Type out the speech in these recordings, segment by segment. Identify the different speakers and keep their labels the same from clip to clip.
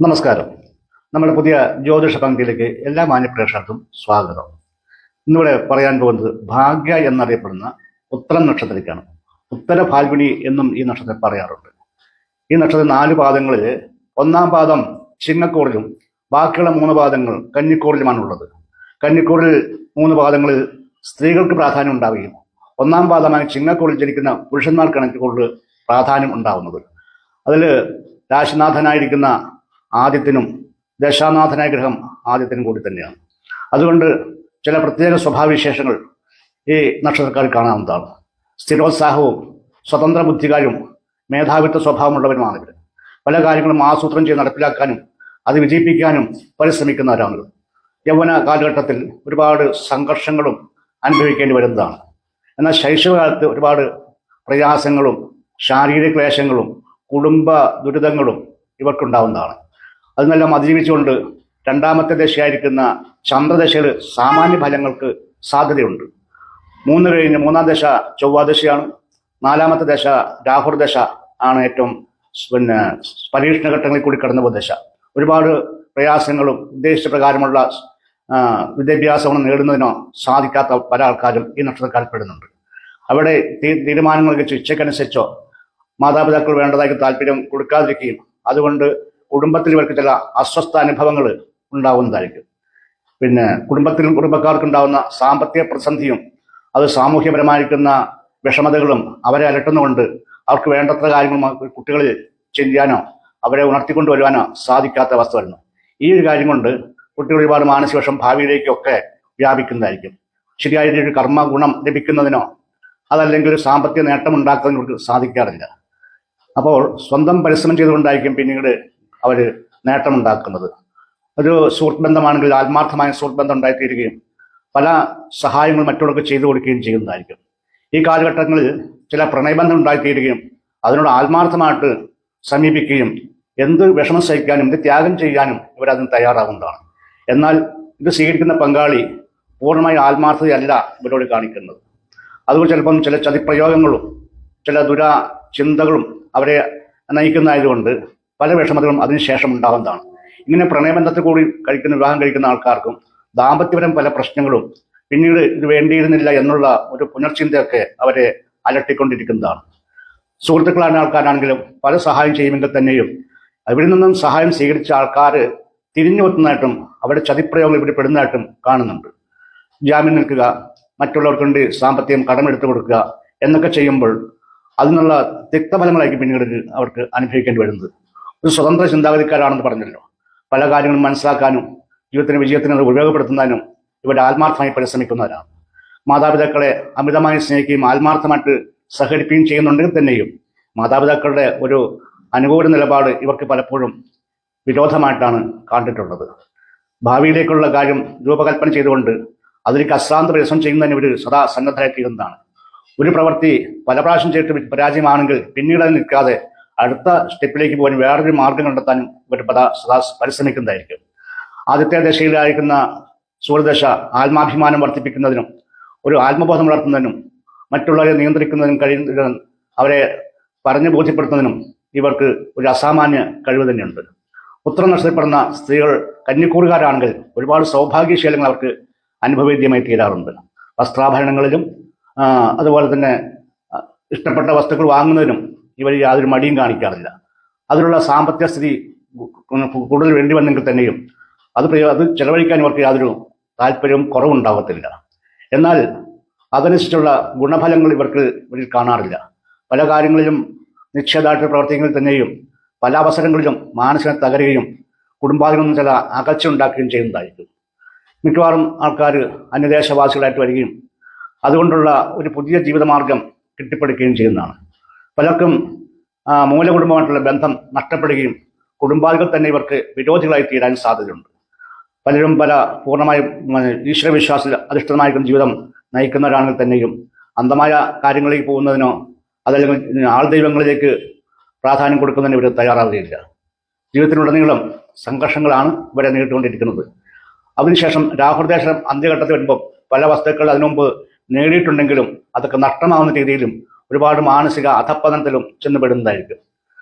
Speaker 1: നമസ്കാരം. നമ്മുടെ പുതിയ ജ്യോതിഷ പങ്ക്തിയിലേക്ക് എല്ലാ മാന്യപ്രേക്ഷകർക്കും സ്വാഗതം. ഇന്നിവിടെ പറയാൻ പോകുന്നത് ഭാഗ്യ എന്നറിയപ്പെടുന്ന ഉത്തരം നക്ഷത്രത്തിലേക്കാണ്. ഉത്തര ഫാൽഗുനി എന്നും ഈ നക്ഷത്രം പറയാറുണ്ട്. ഈ നക്ഷത്രം 4 പാദങ്ങളിൽ ഒന്നാം പാദം ചിങ്ങക്കൂറിലും ബാക്കിയുള്ള 3 പാദങ്ങൾ കന്നിക്കൂറിലുമാണുള്ളത്. കന്നിക്കൂറിൽ 3 പാദങ്ങളിൽ സ്ത്രീകൾക്ക് പ്രാധാന്യം ഉണ്ടാവുകയും ഒന്നാം പാദമായ ചിങ്ങക്കൂറിൽ ജനിക്കുന്ന പുരുഷന്മാർക്കാണ് കൂടുതൽ പ്രാധാന്യം ഉണ്ടാവുന്നത്. അതിൽ രാശിനാഥനായിരിക്കുന്ന ആദിത്യനും ദശാനാഥനായ ഗ്രഹം ആദിത്യനും കൂടി തന്നെയാണ്. അതുകൊണ്ട് ചില പ്രത്യേക സ്വഭാവവിശേഷങ്ങൾ ഈ നക്ഷത്രക്കാർ കാണാവുന്നതാണ്. സ്ഥിരോത്സാഹവും സ്വതന്ത്ര ബുദ്ധികാരും മേധാവിത്വ സ്വഭാവമുള്ളവരുമാണ് ഇവർ. പല കാര്യങ്ങളും ആസൂത്രണം ചെയ്ത് നടപ്പിലാക്കാനും അത് വിജയിപ്പിക്കാനും പരിശ്രമിക്കുന്നവരാണ്. യൗവന കാലഘട്ടത്തിൽ ഒരുപാട് സംഘർഷങ്ങളും അനുഭവിക്കേണ്ടി വരുന്നതാണ്. എന്നാൽ ശൈശവകാലത്ത് ഒരുപാട് പ്രയാസങ്ങളും ശാരീരിക ക്ലേശങ്ങളും കുടുംബ ദുരിതങ്ങളും ഇവർക്കുണ്ടാവുന്നതാണ്. അതിനെല്ലാം അതിജീവിച്ചുകൊണ്ട് രണ്ടാമത്തെ ദശയായിരിക്കുന്ന ചന്ദ്രദശയിൽ സാമാന്യ ഫലങ്ങൾക്ക് സാധ്യതയുണ്ട്. 3 കഴിഞ്ഞ് 3-ാം ദശ ചൊവ്വാദശയാണ്. 4-ാമത്തെ ദശ രാഹുർദശ ആണ് ഏറ്റവും പരീക്ഷണ ഘട്ടങ്ങളിൽ കൂടി കടന്നുപോയ ദശ. ഒരുപാട് പ്രയാസങ്ങളും ഉദ്ദേശിച്ച പ്രകാരമുള്ള വിദ്യാഭ്യാസങ്ങൾ നേടുന്നതിനോ സാധിക്കാത്ത പല ആൾക്കാരും ഈ നക്ഷത്രക്കാരിൽ പെടുന്നുണ്ട്. അവിടെ തീരുമാനങ്ങൾ വെച്ച് ഇച്ഛയ്ക്കനുസരിച്ചോ മാതാപിതാക്കൾ വേണ്ടതായിട്ട് താല്പര്യം കൊടുക്കാതിരിക്കുകയും അതുകൊണ്ട് കുടുംബത്തിൽ ഇവർക്ക് ചില അസ്വസ്ഥ അനുഭവങ്ങൾ ഉണ്ടാവുന്നതായിരിക്കും. കുടുംബക്കാർക്കുണ്ടാവുന്ന സാമ്പത്തിക പ്രതിസന്ധിയും അത് സാമൂഹ്യപരമായിരിക്കുന്ന വിഷമതകളും അവരെ അലട്ടുന്നുകൊണ്ട് അവർക്ക് വേണ്ടത്ര കാര്യങ്ങൾ കുട്ടികളിൽ ചെയ്യാനോ അവരെ ഉണർത്തിക്കൊണ്ടുവരുവാനോ സാധിക്കാത്ത അവസ്ഥ വരുന്നു. ഈ ഒരു കാര്യം കൊണ്ട് കുട്ടികൾ ഒരുപാട് മാനസിക വിഷം ഭാവിയിലേക്കൊക്കെ വ്യാപിക്കുന്നതായിരിക്കും. ശരിയായ ഒരു കർമ്മ ഗുണം ലഭിക്കുന്നതിനോ അതല്ലെങ്കിൽ ഒരു സാമ്പത്തിക നേട്ടം ഉണ്ടാക്കുന്നതിന് ഇവർക്ക് സാധിക്കാറില്ല. അപ്പോൾ സ്വന്തം പരിശ്രമം ചെയ്തുകൊണ്ടായിരിക്കും പിന്നീട് അവർ നേട്ടമുണ്ടാക്കുന്നത്. ഒരു സുഹൃത്ത് ബന്ധമാണെങ്കിൽ ആത്മാർത്ഥമായ സുഹൃത്ത് ബന്ധം ഉണ്ടായിത്തീരുകയും പല സഹായങ്ങളും മറ്റുള്ളവർക്ക് ചെയ്തു കൊടുക്കുകയും ചെയ്യുന്നതായിരിക്കും. ഈ കാലഘട്ടങ്ങളിൽ ചില പ്രണയബന്ധം ഉണ്ടായിത്തീരുകയും അതിനോട് ആത്മാർത്ഥമായിട്ട് സമീപിക്കുകയും എന്ത് വിഷമം സഹിക്കാനും എന്ത് ത്യാഗം ചെയ്യാനും ഇവരതിന് തയ്യാറാകുന്നതാണ്. എന്നാൽ ഇത് സ്വീകരിക്കുന്ന പങ്കാളി പൂർണ്ണമായി ആത്മാർത്ഥതയല്ല ഇവരോട് കാണിക്കുന്നത്. അതുകൊണ്ട് ചിലപ്പം ചില ചതിപ്രയോഗങ്ങളും ചില ചിന്തകളും അവരെ നയിക്കുന്നതായതുകൊണ്ട് പല വിഷമതകളും അതിനുശേഷം ഉണ്ടാകുന്നതാണ്. ഇങ്ങനെ പ്രണയബന്ധത്തിൽ കൂടി വിവാഹം കഴിക്കുന്ന ആൾക്കാർക്കും ദാമ്പത്യപരം പല പ്രശ്നങ്ങളും പിന്നീട് ഇത് വേണ്ടിയിരുന്നില്ല എന്നുള്ള ഒരു പുനർചിന്തയൊക്കെ അവരെ അലട്ടിക്കൊണ്ടിരിക്കുന്നതാണ്. സുഹൃത്തുക്കളായ ആൾക്കാരാണെങ്കിലും പല സഹായം ചെയ്യുമെങ്കിൽ തന്നെയും അവരിൽ നിന്നും സഹായം സ്വീകരിച്ച ആൾക്കാർ തിരിഞ്ഞു വെക്കുന്നതായിട്ടും അവരുടെ ചതിപ്രയോഗങ്ങൾ ഇവിടെ പെടുന്നതായിട്ടും കാണുന്നുണ്ട്. ജാമ്യം നിൽക്കുക, മറ്റുള്ളവർക്ക് സാമ്പത്തികം കടമെടുത്തു കൊടുക്കുക എന്നൊക്കെ ചെയ്യുമ്പോൾ അതിനുള്ള തിക്തഫലങ്ങളായിരിക്കും പിന്നീട് അവർക്ക് അനുഭവിക്കേണ്ടി വരുന്നത്. ഒരു സ്വതന്ത്ര ചിന്താഗതിക്കാരാണെന്ന് പറഞ്ഞല്ലോ. പല കാര്യങ്ങളും മനസ്സിലാക്കാനും ജീവിതത്തിന് വിജയത്തിന് ഉപയോഗപ്പെടുത്തുന്നതിനും ഇവർ ആത്മാർത്ഥമായി പരിശ്രമിക്കുന്നവരാണ്. മാതാപിതാക്കളെ അമിതമായി സ്നേഹിക്കുകയും ആത്മാർത്ഥമായിട്ട് സഹകരിക്കുകയും ചെയ്യുന്നുണ്ടെങ്കിൽ തന്നെയും മാതാപിതാക്കളുടെ ഒരു അനുകൂല നിലപാട് ഇവർക്ക് പലപ്പോഴും വിരോധമായിട്ടാണ് കണ്ടിട്ടുള്ളത്. ഭാവിയിലേക്കുള്ള കാര്യം രൂപകൽപ്പന ചെയ്തുകൊണ്ട് അതിലേക്ക് അശ്രാന്ത പരിശ്രമം ചെയ്യുന്നതിന് ഇവർ സദാ സന്നദ്ധരായിത്തീരുന്നതാണ്. ഒരു പ്രവൃത്തി പല പ്രാവശ്യം ചെയ്തിട്ട് പരാജയമാണെങ്കിൽ പിന്നീട് അത് നിൽക്കാതെ അടുത്ത സ്റ്റെപ്പിലേക്ക് പോകാൻ വേറൊരു മാർഗം കണ്ടെത്താനും ഇവർ സദാ പരിശ്രമിക്കുന്നതായിരിക്കും. ആദ്യത്തെ ദശയിലായിരിക്കുന്ന സൂര്യദശ ആത്മാഭിമാനം വർദ്ധിപ്പിക്കുന്നതിനും ഒരു ആത്മബോധം വളർത്തുന്നതിനും മറ്റുള്ളവരെ നിയന്ത്രിക്കുന്നതിനും കഴിയുന്നതിനും അവരെ പറഞ്ഞു ബോധ്യപ്പെടുത്തുന്നതിനും ഇവർക്ക് ഒരു അസാമാന്യ കഴിവ് തന്നെയുണ്ട്. ഉത്തര നക്ഷത്രപ്പെടുന്ന സ്ത്രീകൾ കന്നിക്കൂറുകാരാണെങ്കിൽ ഒരുപാട് സൗഭാഗ്യശീലങ്ങൾ അവർക്ക് അനുഭവവേദ്യമായി തീരാറുണ്ട്. വസ്ത്രാഭരണങ്ങളിലും അതുപോലെ തന്നെ ഇഷ്ടപ്പെട്ട വസ്തുക്കൾ വാങ്ങുന്നതിനും ഇവർ യാതൊരു മടിയും കാണിക്കാറില്ല. അതിനുള്ള സാമ്പത്തിക സ്ഥിതി കൂടുതൽ വേണ്ടി വന്നെങ്കിൽ തന്നെയും അത് ചെലവഴിക്കാൻ ഇവർക്ക് യാതൊരു താല്പര്യവും കുറവുണ്ടാകത്തില്ല. എന്നാൽ അതനുസരിച്ചുള്ള ഗുണഫലങ്ങൾ ഇവരിൽ കാണാറില്ല. പല കാര്യങ്ങളിലും നിശ്ചയദാർഢ്യ പ്രവർത്തികളിൽ തന്നെയും പല അവസരങ്ങളിലും മാനസിക തകരുകയും കുടുംബാംഗങ്ങളിൽ ചില അകൽച്ച ഉണ്ടാക്കുകയും ചെയ്യുന്നതായിരിക്കും. മിക്കവാറും ആൾക്കാർ അന്യദേശവാസികളായിട്ട് വരികയും അതുകൊണ്ടുള്ള ഒരു പുതിയ ജീവിതമാർഗം കെട്ടിപ്പടുക്കുകയും ചെയ്യുന്നതാണ്. പലർക്കും മൂലകുടുംബമായിട്ടുള്ള ബന്ധം നഷ്ടപ്പെടുകയും കുടുംബാംഗങ്ങൾ തന്നെ ഇവർക്ക് വിരോധികളായി തീരാൻ സാധ്യതയുണ്ട്. പലരും പൂർണ്ണമായും ഈശ്വരവിശ്വാസത്തിൽ അധിഷ്ഠിതമായിരിക്കുന്ന ജീവിതം നയിക്കുന്നവരാണെങ്കിൽ തന്നെയും അന്ധമായ കാര്യങ്ങളിലേക്ക് പോകുന്നതിനോ അതല്ലെങ്കിൽ ആൾദൈവങ്ങളിലേക്ക് പ്രാധാന്യം കൊടുക്കുന്നതിന് ഇവർ തയ്യാറാവുകയില്ല. ജീവിതത്തിലുടനീളം സംഘർഷങ്ങളാണ് ഇവരെ നേരിട്ടുകൊണ്ടിരിക്കുന്നത്. അതിനുശേഷം രാഹുർദേശം അന്ത്യഘട്ടത്തിൽ വരുമ്പോൾ പല വസ്തുക്കൾ അതിനുമുമ്പ് നേടിയിട്ടുണ്ടെങ്കിലും അതൊക്കെ നഷ്ടമാവുന്ന രീതിയിലും ഒരുപാട് മാനസിക അധപ്പതനത്തിലും ചെന്നുപെടുന്നതായിരിക്കും.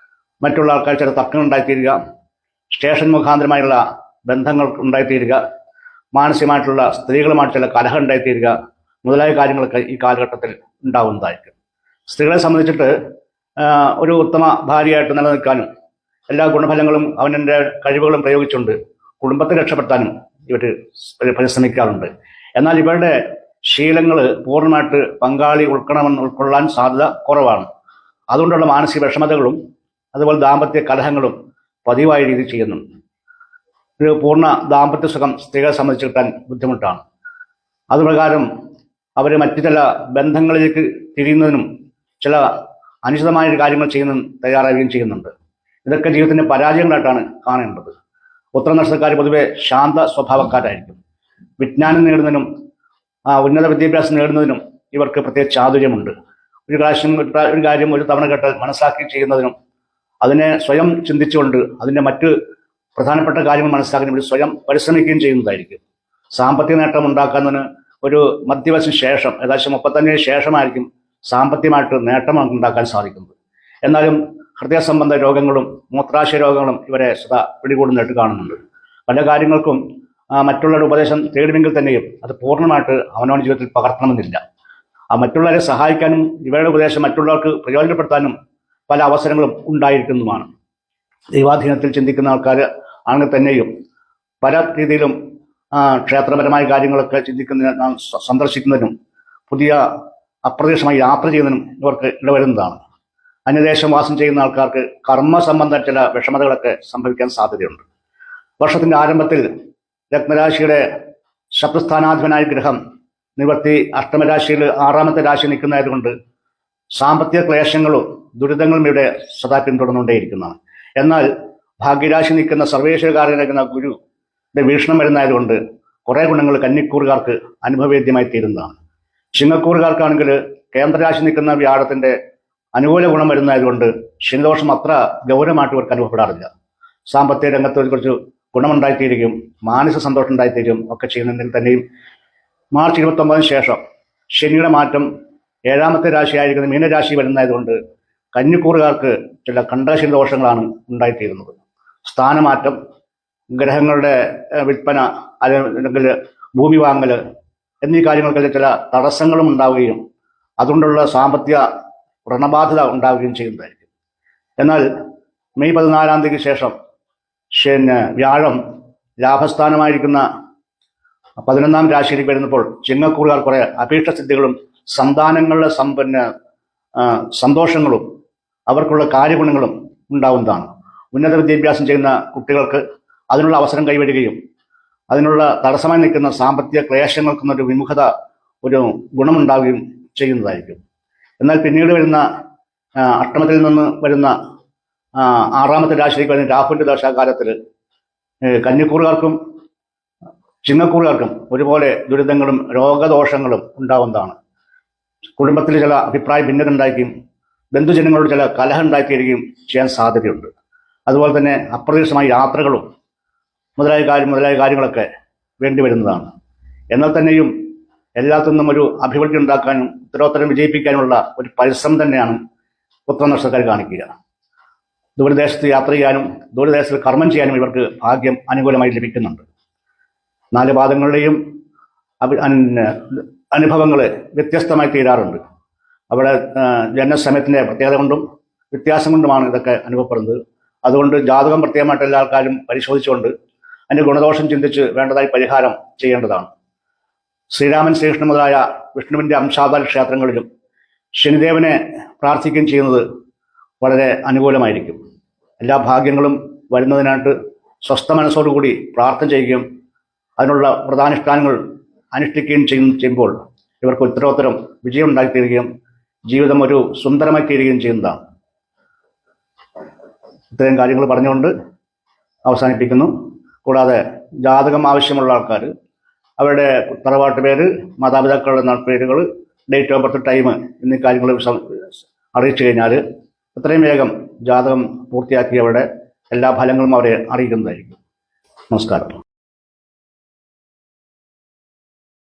Speaker 1: മറ്റുള്ള ആൾക്കാർ ചില തർക്കങ്ങൾ ഉണ്ടായിത്തീരുക, സ്റ്റേഷൻ മുഖാന്തരമായുള്ള ബന്ധങ്ങൾ ഉണ്ടായിത്തീരുക, മാനസികമായിട്ടുള്ള സ്ത്രീകളുമായിട്ടുള്ള കലഹം ഉണ്ടായിത്തീരുക മുതലായ കാര്യങ്ങളൊക്കെ ഈ കാലഘട്ടത്തിൽ ഉണ്ടാവുന്നതായിരിക്കും. സ്ത്രീകളെ സംബന്ധിച്ചിട്ട് ഒരു ഉത്തമ ഭാര്യയായിട്ട് നിലനിൽക്കാനും എല്ലാ ഗുണഫലങ്ങളും അവൻ്റെ കഴിവുകളും പ്രയോഗിച്ചുകൊണ്ട് കുടുംബത്തെ രക്ഷപ്പെടുത്താനും ഇവർ പരിശ്രമിക്കാറുണ്ട്. എന്നാൽ ഇവരുടെ ശീലങ്ങൾ പൂർണ്ണമായിട്ട് പങ്കാളി ഉൾക്കൊള്ളാൻ സാധ്യത കുറവാണ്. അതുകൊണ്ടുള്ള മാനസിക വിഷമതകളും അതുപോലെ ദാമ്പത്യ കലഹങ്ങളും പതിവായ രീതിയിൽ ചെയ്യുന്നുണ്ട്. ഒരു പൂർണ്ണ ദാമ്പത്യ സുഖം സ്ത്രീകളെ സംബന്ധിച്ച് കിട്ടാൻ ബുദ്ധിമുട്ടാണ്. അതുപ്രകാരം അവർ മറ്റു ചില ബന്ധങ്ങളിലേക്ക് തിരിയുന്നതിനും ചില അനുചിതമായ കാര്യങ്ങൾ തയ്യാറാവുകയും ചെയ്യുന്നുണ്ട്. ഇതൊക്കെ ജീവിതത്തിന്റെ പരാജയങ്ങളായിട്ടാണ് കാണേണ്ടത്. ഉത്തരനക്ഷത്രക്കാർ പൊതുവെ ശാന്ത സ്വഭാവക്കാരായിരിക്കും. വിജ്ഞാനം നേടുന്നതിനും ഉന്നത വിദ്യാഭ്യാസം നേടുന്നതിനും ഇവർക്ക് പ്രത്യേക ചാതുര്യമുണ്ട്. ഒരു കാര്യം ഒരു തവണ കേട്ടാൽ മനസ്സാക്കി ചെയ്യുന്നതിനും അതിനെ സ്വയം ചിന്തിച്ചുകൊണ്ട് അതിൻ്റെ മറ്റ് പ്രധാനപ്പെട്ട കാര്യങ്ങൾ മനസ്സിലാക്കാൻ വേണ്ടി സ്വയം പരിശ്രമിക്കുകയും ചെയ്യുന്നതായിരിക്കും. സാമ്പത്തിക നേട്ടം ഉണ്ടാക്കുന്നതിന് ഒരു മധ്യവയസ്സിന് ശേഷം ഏകദേശം 35 ശേഷമായിരിക്കും സാമ്പത്തികമായിട്ട് നേട്ടം ഉണ്ടാക്കാൻ സാധിക്കുന്നത്. എന്നാലും ഹൃദയ സംബന്ധ രോഗങ്ങളും മൂത്രാശയ രോഗങ്ങളും ഇവരെ സദാ പിടികൂടുന്നതായിട്ട് കാണുന്നുണ്ട്. പല കാര്യങ്ങൾക്കും മറ്റുള്ളവരുടെ ഉപദേശം തേടുമെങ്കിൽ തന്നെയും അത് പൂർണ്ണമായിട്ട് അവനവൻ്റെ ജീവിതത്തിൽ പകർത്തണമെന്നില്ല. മറ്റുള്ളവരെ സഹായിക്കാനും ഇവരുടെ ഉപദേശം മറ്റുള്ളവർക്ക് പ്രയോജനപ്പെടുത്താനും പല അവസരങ്ങളും ഉണ്ടായിരിക്കുന്നതുമാണ്. ദൈവാധീനത്തിൽ ചിന്തിക്കുന്ന ആൾക്കാർ ആണെങ്കിൽ തന്നെയും പല രീതിയിലും ക്ഷേത്രപരമായ കാര്യങ്ങളൊക്കെ സന്ദർശിക്കുന്നതിനും പുതിയ അപ്രതീക്ഷിതമായി യാത്ര ചെയ്യുന്നതിനും ഇവർക്ക് ഇടവരുന്നതാണ്. അന്യദേശം വാസം ചെയ്യുന്ന ആൾക്കാർക്ക് കർമ്മ സംബന്ധ ചില വിഷമതകളൊക്കെ സംഭവിക്കാൻ സാധ്യതയുണ്ട്. വർഷത്തിന്റെ ആരംഭത്തിൽ രത്നരാശിയുടെ ശത്രുസ്ഥാനാധിപനായ ഗ്രഹം നിവർത്തി അഷ്ടമരാശിയിൽ 6ാമത്തെ രാശി നിൽക്കുന്നതായതുകൊണ്ട് സാമ്പത്തിക ക്ലേശങ്ങളും ദുരിതങ്ങളും ഇവിടെ സദാ പിന്തുടർന്നുകൊണ്ടേയിരിക്കുന്നതാണ്. എന്നാൽ ഭാഗ്യരാശി നിൽക്കുന്ന സർവേശ്വരകാരനാകുന്ന ഗുരുവിന്റെ വീക്ഷണം വരുന്നതായതുകൊണ്ട് കുറേ ഗുണങ്ങൾ കന്നിക്കൂറുകാർക്ക് അനുഭവവേദ്യമായി തീരുന്നതാണ്. ചിങ്ങക്കൂറുകാർക്കാണെങ്കിൽ കേന്ദ്രരാശി നിൽക്കുന്ന വ്യാഴത്തിന്റെ അനുകൂല ഗുണം വരുന്നതായതുകൊണ്ട് ശനിദോഷം അത്ര ഗൗരവമായിട്ട് ഇവർക്ക് അനുഭവപ്പെടാറില്ല. സാമ്പത്തിക രംഗത്തെ കുറിച്ച് ഗുണമുണ്ടായിത്തീരുകയും മാനസിക സന്തോഷം ഉണ്ടായിത്തീരും ഒക്കെ ചെയ്യുന്നുണ്ടെങ്കിൽ തന്നെയും മാർച്ച് 29 ശേഷം ശനിയുടെ മാറ്റം 7ാമത്തെ രാശിയായിരിക്കുന്ന മീനരാശി വരുന്നതായതുകൊണ്ട് കന്നിക്കൂറുകാർക്ക് ചില കണ്ടശനി ദോഷങ്ങളാണ് ഉണ്ടായിത്തീരുന്നത്. സ്ഥാനമാറ്റം, ഗ്രഹങ്ങളുടെ വിൽപ്പന അല്ലെങ്കിൽ ഭൂമി വാങ്ങൽ എന്നീ കാര്യങ്ങൾക്ക് ചില തടസ്സങ്ങളും ഉണ്ടാവുകയും അതുകൊണ്ടുള്ള സാമ്പത്തിക ഋണബാധ്യത ഉണ്ടാവുകയും ചെയ്യുന്നതായിരിക്കും. എന്നാൽ മെയ് 14-ാം തീയതിക്ക് ശേഷം വ്യാഴം ലാഭസ്ഥാനമായിരിക്കുന്ന 11ാം രാശിയിലേക്ക് വരുന്നപ്പോൾ ചിങ്ങക്കൂറുകാർ കുറെ അഭീഷ്ടസിദ്ധികളും സന്താനങ്ങളുടെ സന്തോഷങ്ങളും അവർക്കുള്ള കാര്യഗുണങ്ങളും ഉണ്ടാവുന്നതാണ്. ഉന്നത വിദ്യാഭ്യാസം ചെയ്യുന്ന കുട്ടികൾക്ക് അതിനുള്ള അവസരം കൈവരികയും അതിനുള്ള തടസ്സമായി നിൽക്കുന്ന സാമ്പത്തിക ക്ലേശങ്ങൾക്കുന്നൊരു വിമുഖത ഒരു ഗുണമുണ്ടാവുകയും ചെയ്യുന്നതായിരിക്കും. എന്നാൽ പിന്നീട് വരുന്ന അഷ്ടമത്തിൽ നിന്ന് വരുന്ന 6ാമത്തെ രാശിയിലേക്ക് വരുന്ന രാഹുവിന്റെ ദശാകാലത്തിൽ കന്നിക്കൂറുകാർക്കും ചിങ്ങക്കൂറുകാർക്കും ഒരുപോലെ ദുരിതങ്ങളും രോഗദോഷങ്ങളും ഉണ്ടാവുന്നതാണ്. കുടുംബത്തിൽ ചില അഭിപ്രായ ഭിന്നത ഉണ്ടായിരിക്കും, ബന്ധുജനങ്ങളോട് ചില കലഹം ഉണ്ടായിത്തീരുകയും ചെയ്യാൻ സാധ്യതയുണ്ട്. അതുപോലെ തന്നെ അപ്രതീക്ഷിതമായ യാത്രകളും മുതലായ കാര്യങ്ങളൊക്കെ വേണ്ടി വരുന്നതാണ്. എന്നാൽ തന്നെയും എല്ലാത്തിനും ഒരു അഭിവൃദ്ധി ഉണ്ടാക്കാനും ഉത്തരോത്തരം വിജയിപ്പിക്കാനുമുള്ള ഒരു പരിശ്രമം തന്നെയാണ് ഉത്തരനക്ഷത്രക്കാർ കാണിക്കുക. ദൂരദേശത്ത് യാത്ര ചെയ്യാനും ദൂരദേശത്ത് കർമ്മം ചെയ്യാനും ഇവർക്ക് ഭാഗ്യം അനുകൂലമായി ലഭിക്കുന്നുണ്ട്. 4 പാദങ്ങളുടെയും അനുഭവങ്ങൾ വ്യത്യസ്തമായി തീരാറുണ്ട്. അവിടെ ജനനസമയത്തിൻ്റെ പ്രത്യേകത കൊണ്ടും വ്യത്യാസം കൊണ്ടുമാണ് ഇതൊക്കെ അനുഭവപ്പെടുന്നത്. അതുകൊണ്ട് ജാതകം പ്രത്യേകമായിട്ട് എല്ലാ ആൾക്കാരും പരിശോധിച്ചുകൊണ്ട് അതിൻ്റെ ഗുണദോഷം ചിന്തിച്ച് വേണ്ടതായി പരിഹാരം ചെയ്യേണ്ടതാണ്. ശ്രീരാമൻ, ശ്രീകൃഷ്ണൻ മുതലായ വിഷ്ണുവിൻ്റെ അംശാവതാര ക്ഷേത്രങ്ങളിലും ശനിദേവനെ പ്രാർത്ഥിക്കുകയും ചെയ്യുന്നത് വളരെ അനുകൂലമായിരിക്കും. എല്ലാ ഭാഗ്യങ്ങളും വരുന്നതിനായിട്ട് സ്വസ്ഥ മനസ്സോടുകൂടി പ്രാർത്ഥന ചെയ്യുകയും അതിനുള്ള വ്രതാനുഷ്ഠാനങ്ങൾ അനുഷ്ഠിക്കുകയും ചെയ്യുമ്പോൾ ഇവർക്ക് ഉത്തരോത്തരം വിജയം ഉണ്ടായിത്തീരുകയും ജീവിതം ഒരു സുന്ദരമായി തീരുകയും ചെയ്യുന്നതാണ്. ഇത്രയും കാര്യങ്ങൾ പറഞ്ഞുകൊണ്ട് അവസാനിപ്പിക്കുന്നു. കൂടാതെ ജാതകം ആവശ്യമുള്ള ആൾക്കാർ അവരുടെ തറവാട്ട് പേര്, മാതാപിതാക്കളുടെ പേരുകൾ, ഡേറ്റ് ഓഫ് ബർത്ത്, ടൈം എന്നീ കാര്യങ്ങൾ അറിയിച്ചു കഴിഞ്ഞാൽ എത്രയും വേഗം ജാതകം പൂർത്തിയാക്കി അവരുടെ എല്ലാ ഫലങ്ങളും അവരെ അറിയിക്കുന്നതായിരിക്കും. നമസ്കാരം.